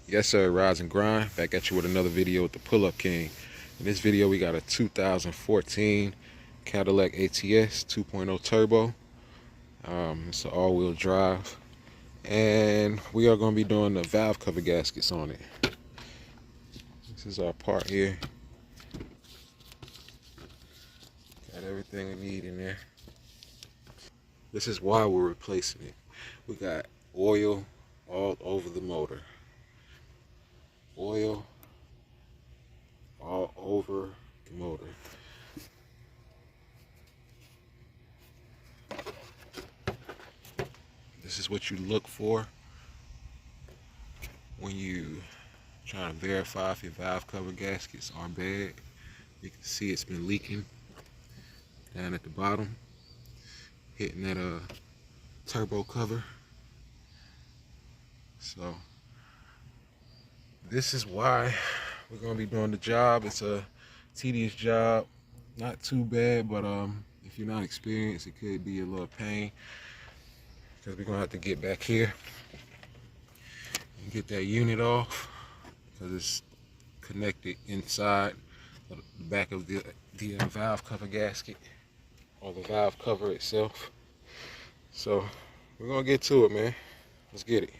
Yes sir, Rise and Grind, back at you with another video with the Pull-Up King. In this video we got a 2014 Cadillac ATS 2.0 turbo. It's an all-wheel drive, and we are going to be doing the valve cover gaskets on it. This is our part here. Got everything we need in there. This is why we're replacing it. We got oil all over the motor. Oil all over the motor. This is what you look for when you trying to verify if your valve cover gaskets are bad. You can see it's been leaking down at the bottom, hitting that turbo cover. So this is why we're gonna be doing the job. It's a tedious job, not too bad, but if you're not experienced, it could be a little pain, because we're gonna have to get back here and get that unit off, because it's connected inside the back of the valve cover gasket, or the valve cover itself. So we're gonna get to it, man. Let's get it.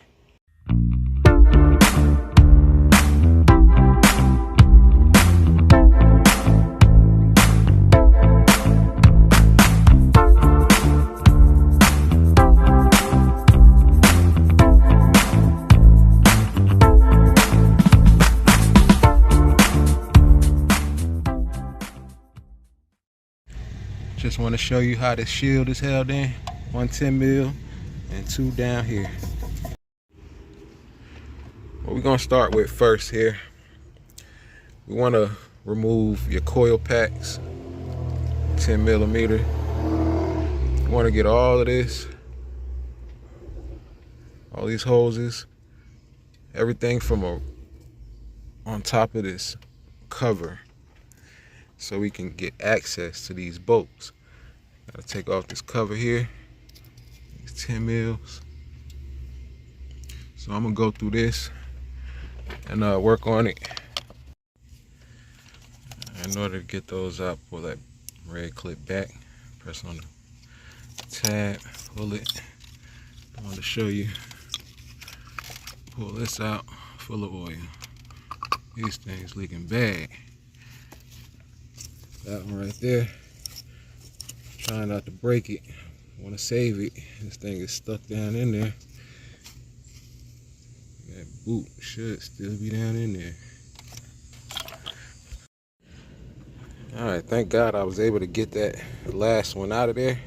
Just want to show you how this shield is held in. 110 mil and 2 down here. What we're going to start with first here, we want to remove your coil packs, 10 millimeter. You want to get all of this, all these hoses, everything from on top of this cover, so we can get access to these bolts. Gotta take off this cover here, these 10 mils. So I'm gonna go through this and work on it. In order to get those out, pull that red clip back, press on the tab, pull it. I want to show you. Pull this out, full of oil. These things leaking bad. That one right there. Trying not to break it. Want to save it. This thing is stuck down in there. That boot should still be down in there. Alright, thank God I was able to get that last one out of there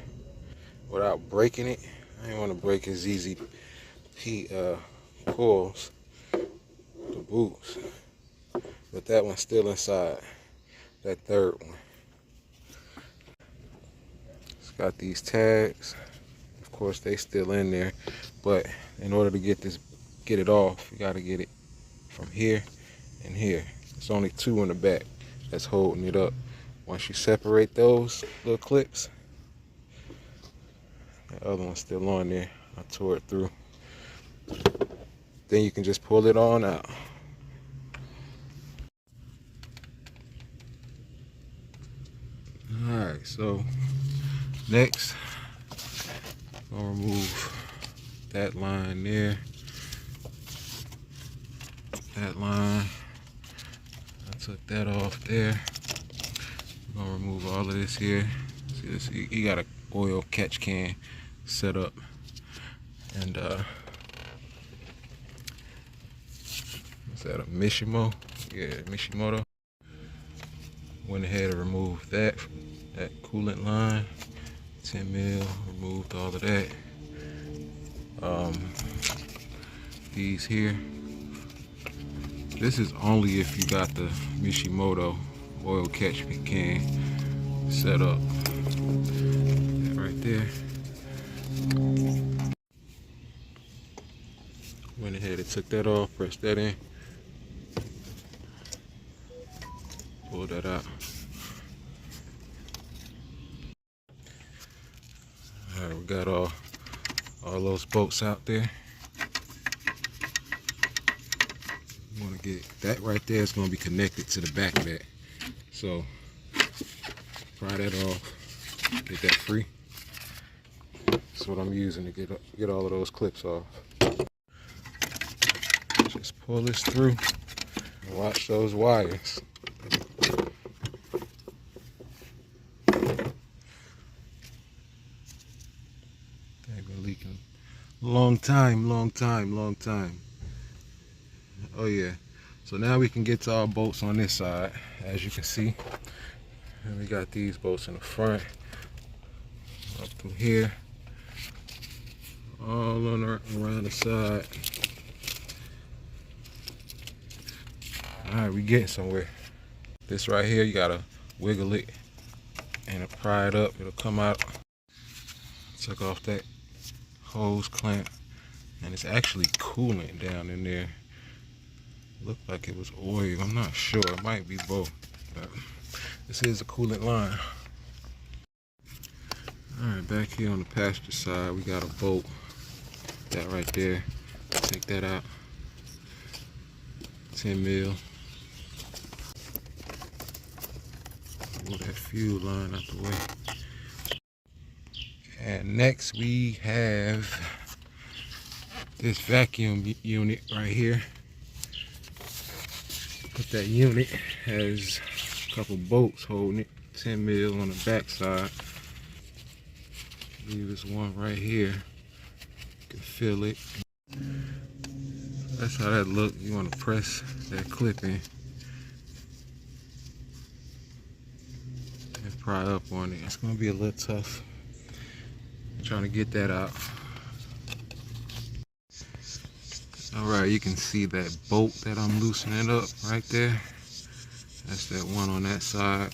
without breaking it. I didn't want to break his ZZP coils, the boots. But that one's still inside. That third one. Got these tags, of course they still in there, but in order to get it off, you got to get it from here and here. It's only 2 in the back that's holding it up. Once you separate those little clips, the other one's still on there. I tore it through. Then you can just pull it on out. Alright, so next, I'll remove that line there, that line. I took that off there. I'm gonna remove all of this here. See this? You got an oil catch can set up, and what's that? A Mishimo? Yeah, Mishimoto. Went ahead and removed that coolant line. 10 mil, removed all of that. These here, this is only if you got the Mishimoto oil catch can set up. That right there. Went ahead and took that off, pressed that in, pulled that out. Alright, we got all those bolts out there. get that right there is going to be connected to the back of that. So pry that off, get that free. That's what I'm using to get all of those clips off. Just pull this through and watch those wires. They've been leaking long time. Oh yeah. So now we can get to our bolts on this side, as you can see. And we got these bolts in the front, up through here, all on around the side. All right, we getting somewhere. This right here, you gotta wiggle it and pry it up. It'll come out. Took off that hose clamp, and it's actually coolant down in there. Looked like it was oil. I'm not sure. It might be both. But this is a coolant line. All right, back here on the passenger side, we got a bolt. That right there. Take that out. 10 mil. Move that fuel line out the way. And next we have this vacuum unit right here. But that unit has a couple bolts holding it, 10 mil on the back side. I believe there's one right here. You can feel it. That's how that looks. You want to press that clip in and pry up on it. It's going to be a little tough. I'm trying to get that out. Alright, you can see that bolt that I'm loosening up right there. That's that one on that side.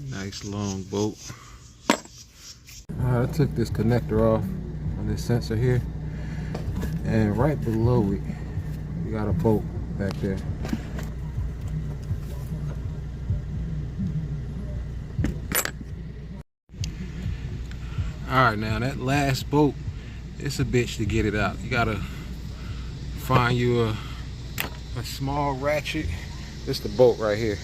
Nice long bolt. I took this connector off on this sensor here. And right below it, we got a bolt back there. Alright, now that last bolt, it's a bitch to get it out. You gotta find you a small ratchet. This the bolt right here.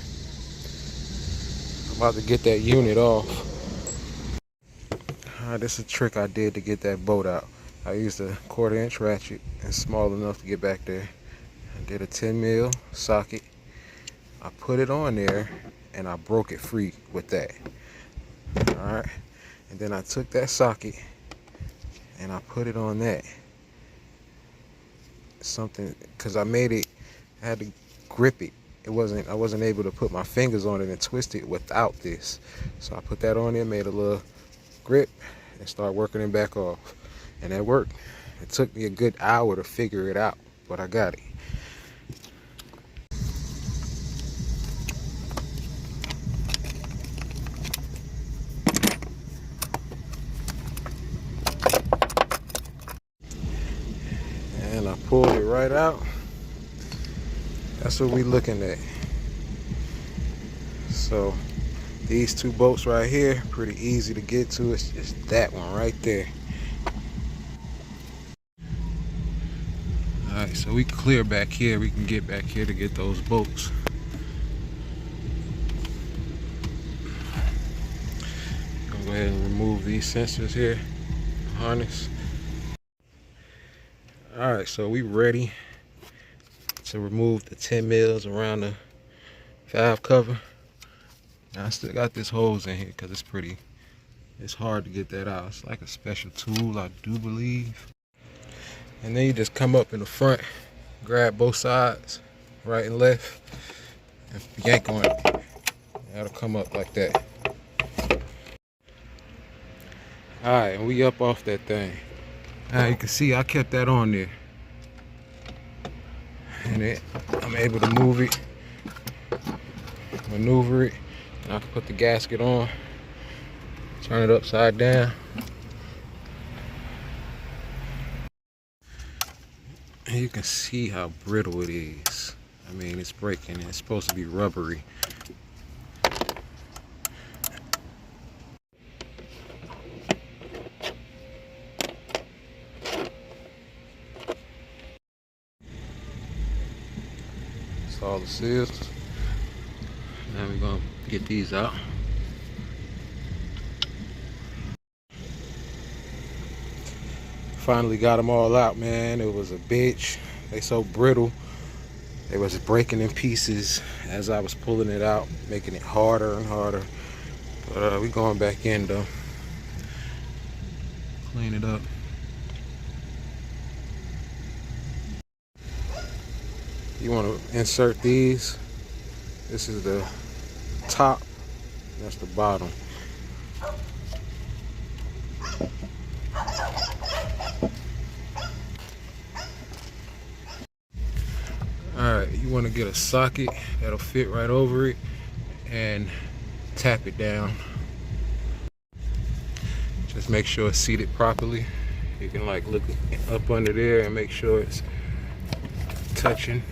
I'm about to get that unit off. Alright, this is a trick I did to get that bolt out. I used a 1/4-inch ratchet and small enough to get back there. I did a 10 mil socket. I put it on there and I broke it free with that. Alright, and then I took that socket and I put it on that. Something, because I had to grip it. I wasn't able to put my fingers on it and twist it without this. So I put that on there, made a little grip, and start working it back off. And that worked. It took me a good hour to figure it out, but I got it. And I pulled it right out. That's what we looking at. So these two bolts right here, pretty easy to get to. It's just that one right there. Alright, so we clear back here. We can get back here to get those bolts. I'll go ahead and remove these sensors here. Harness. Alright, so we ready to remove the 10 mils around the valve cover. Now I still got this hose in here because it's hard to get that out. It's like a special tool, I do believe. And then you just come up in the front, grab both sides, right and left, and yank on it. That'll come up like that. Alright, and we up off that thing. Now you can see I kept that on there. And I'm able to move it, maneuver it, and I can put the gasket on, turn it upside down. And you can see how brittle it is. I mean, it's breaking and it's supposed to be rubbery. That's all the seals. Now we're gonna get these out. Finally got them all out, man. It was a bitch. They so brittle. They was breaking in pieces as I was pulling it out, making it harder and harder. But we going back in though. Clean it up. You want to insert these. This is the top. That's the bottom. Alright, you want to get a socket that'll fit right over it and tap it down. Just make sure it's seated properly. You can like look up under there and make sure it's touching.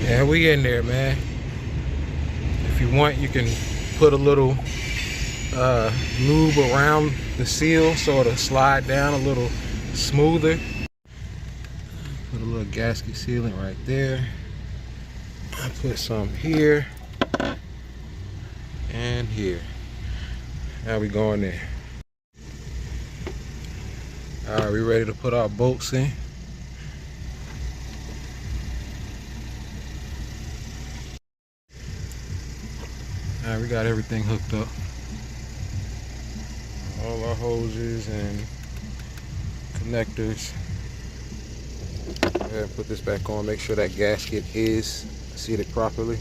Yeah, we in there, man. If you want, you can put a little lube around the seal so it'll slide down a little smoother. Put a little gasket sealant right there. I put some here and here. Now we going there. All right, we ready to put our bolts in. All right, we got everything hooked up. All our hoses and connectors. Go ahead and put this back on. Make sure that gasket is seated properly.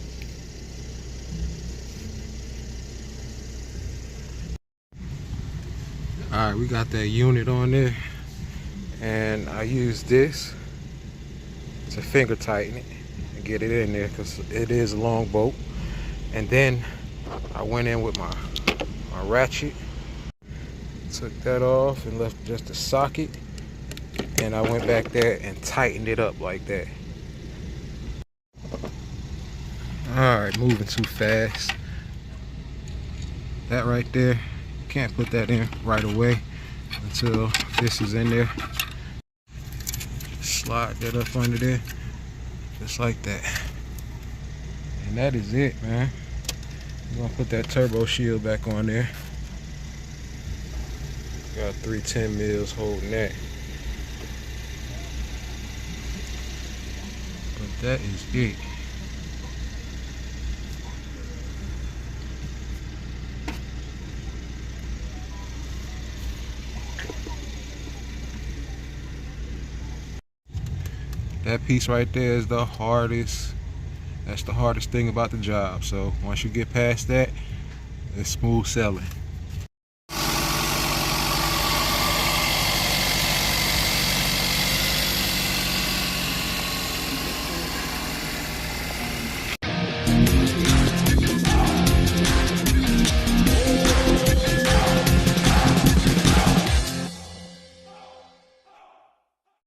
All right, we got that unit on there, and I use this to finger tighten it and get it in there because it is a long bolt. And then I went in with my ratchet, took that off and left just the socket, and I went back there and tightened it up like that. All right, moving too fast. That right there, can't put that in right away until this is in there. Slide that up under there, just like that. And that is it, man. I'm gonna put that turbo shield back on there. Got 310 mils holding that. But that is it. That piece right there is the hardest. That's the hardest thing about the job. So once you get past that, it's smooth sailing.